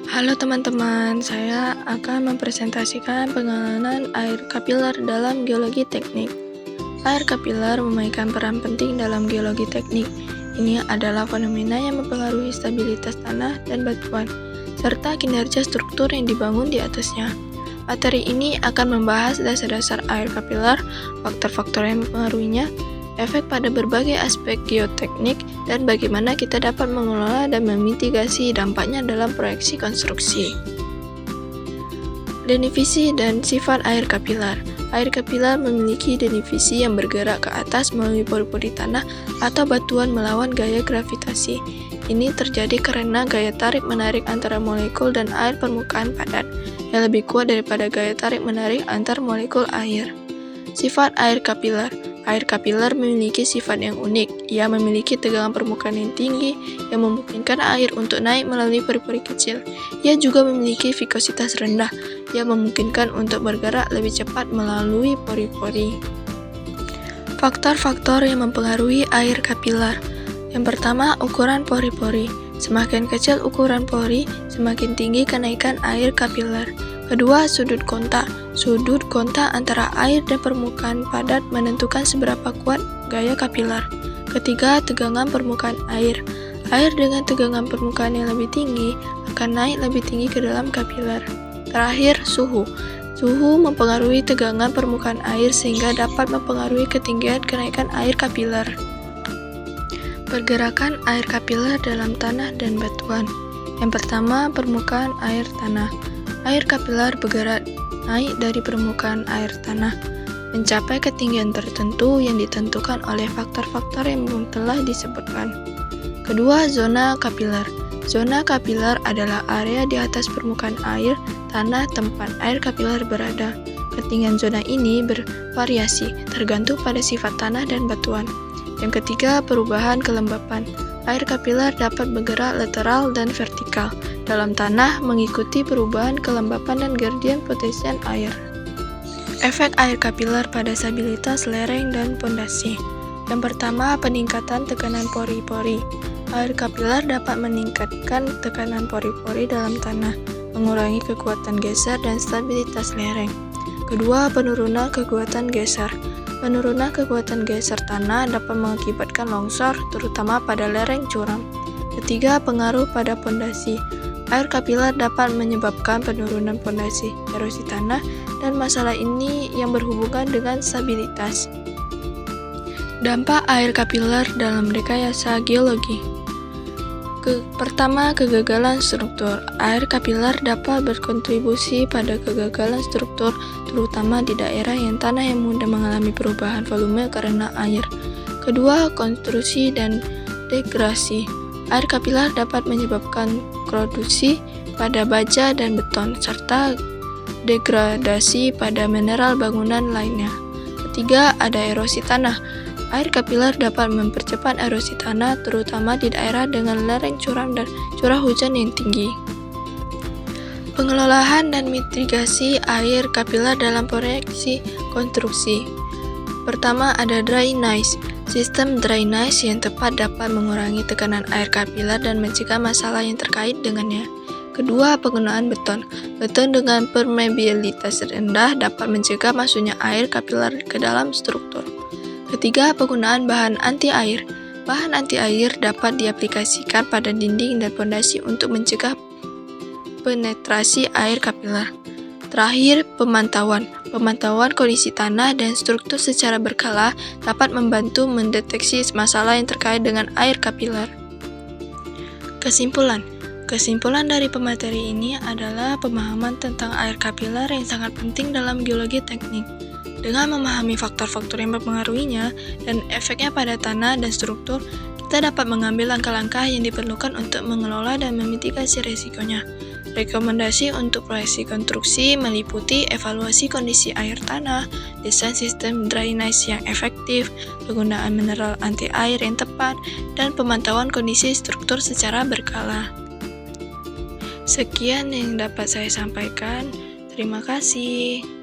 Halo teman-teman, saya akan mempresentasikan pengenalan air kapiler dalam geologi teknik. Air kapiler memainkan peran penting dalam geologi teknik. Ini adalah fenomena yang mempengaruhi stabilitas tanah dan batuan, serta kinerja struktur yang dibangun di atasnya. Materi ini akan membahas dasar-dasar air kapiler, faktor-faktor yang mempengaruhinya, efek pada berbagai aspek geoteknik, dan bagaimana kita dapat mengelola dan memitigasi dampaknya dalam proyeksi konstruksi. Definisi dan sifat air kapiler. Air kapiler memiliki definisi yang bergerak ke atas melalui pori-pori tanah atau batuan melawan gaya gravitasi. Ini terjadi karena gaya tarik-menarik antara molekul dan air permukaan padat, yang lebih kuat daripada gaya tarik-menarik antar molekul air. Sifat air kapiler. Air kapiler memiliki sifat yang unik. Ia memiliki tegangan permukaan yang tinggi yang memungkinkan air untuk naik melalui pori-pori kecil. Ia juga memiliki vikositas rendah yang memungkinkan untuk bergerak lebih cepat melalui pori-pori. Faktor-faktor yang mempengaruhi air kapiler. Yang pertama, ukuran pori-pori. Semakin kecil ukuran pori, semakin tinggi kenaikan air kapiler. Kedua, sudut kontak. Sudut kontak antara air dan permukaan padat menentukan seberapa kuat gaya kapiler. Ketiga, tegangan permukaan air. Air dengan tegangan permukaan yang lebih tinggi akan naik lebih tinggi ke dalam kapiler. Terakhir, suhu. Suhu mempengaruhi tegangan permukaan air sehingga dapat mempengaruhi ketinggian kenaikan air kapiler. Pergerakan air kapiler dalam tanah dan batuan. Yang pertama, permukaan air tanah. Air kapiler bergerak naik dari permukaan air tanah, mencapai ketinggian tertentu yang ditentukan oleh faktor-faktor yang telah disebutkan. Kedua, zona kapiler. Zona kapiler adalah area di atas permukaan air tanah tempat air kapiler berada. Ketinggian zona ini bervariasi, tergantung pada sifat tanah dan batuan. Yang ketiga, perubahan kelembapan. Air kapiler dapat bergerak lateral dan vertikal dalam tanah mengikuti perubahan kelembapan dan gradien potassium air. Efek air kapiler pada stabilitas lereng dan pondasi. Yang pertama, peningkatan tekanan pori-pori. Air kapiler dapat meningkatkan tekanan pori-pori dalam tanah, mengurangi kekuatan geser dan stabilitas lereng. Kedua, penurunan kekuatan geser. Penurunan kekuatan geser tanah dapat mengakibatkan longsor, terutama pada lereng curam. Ketiga, pengaruh pada pondasi. Air kapiler dapat menyebabkan penurunan pondasi, erosi tanah, dan masalah ini yang berhubungan dengan stabilitas. Dampak air kapiler dalam rekayasa geologi. Pertama, kegagalan struktur. Air kapiler dapat berkontribusi pada kegagalan struktur, terutama di daerah yang tanah yang mudah mengalami perubahan volume karena air. Kedua, konstruksi dan degradasi. Air kapiler dapat menyebabkan korozisi pada baja dan beton, serta degradasi pada mineral bangunan lainnya. Ketiga, ada erosi tanah. Air kapiler dapat mempercepat erosi tanah, terutama di daerah dengan lereng curam dan curah hujan yang tinggi. Pengelolaan dan mitigasi air kapiler dalam proyeksi konstruksi. Pertama, ada drainase. Sistem drainase yang tepat dapat mengurangi tekanan air kapiler dan mencegah masalah yang terkait dengannya. Kedua, penggunaan beton. Beton dengan permeabilitas rendah dapat mencegah masuknya air kapiler ke dalam struktur. Ketiga, penggunaan bahan anti-air. Bahan anti-air dapat diaplikasikan pada dinding dan pondasi untuk mencegah penetrasi air kapiler. Terakhir, pemantauan. Pemantauan kondisi tanah dan struktur secara berkala dapat membantu mendeteksi masalah yang terkait dengan air kapiler. Kesimpulan. Kesimpulan dari pemateri ini adalah pemahaman tentang air kapiler yang sangat penting dalam geologi teknik. Dengan memahami faktor-faktor yang mempengaruhinya dan efeknya pada tanah dan struktur, kita dapat mengambil langkah-langkah yang diperlukan untuk mengelola dan memitigasi risikonya. Rekomendasi untuk proyeksi konstruksi meliputi evaluasi kondisi air tanah, desain sistem drainase yang efektif, penggunaan mineral anti-air yang tepat, dan pemantauan kondisi struktur secara berkala. Sekian yang dapat saya sampaikan. Terima kasih.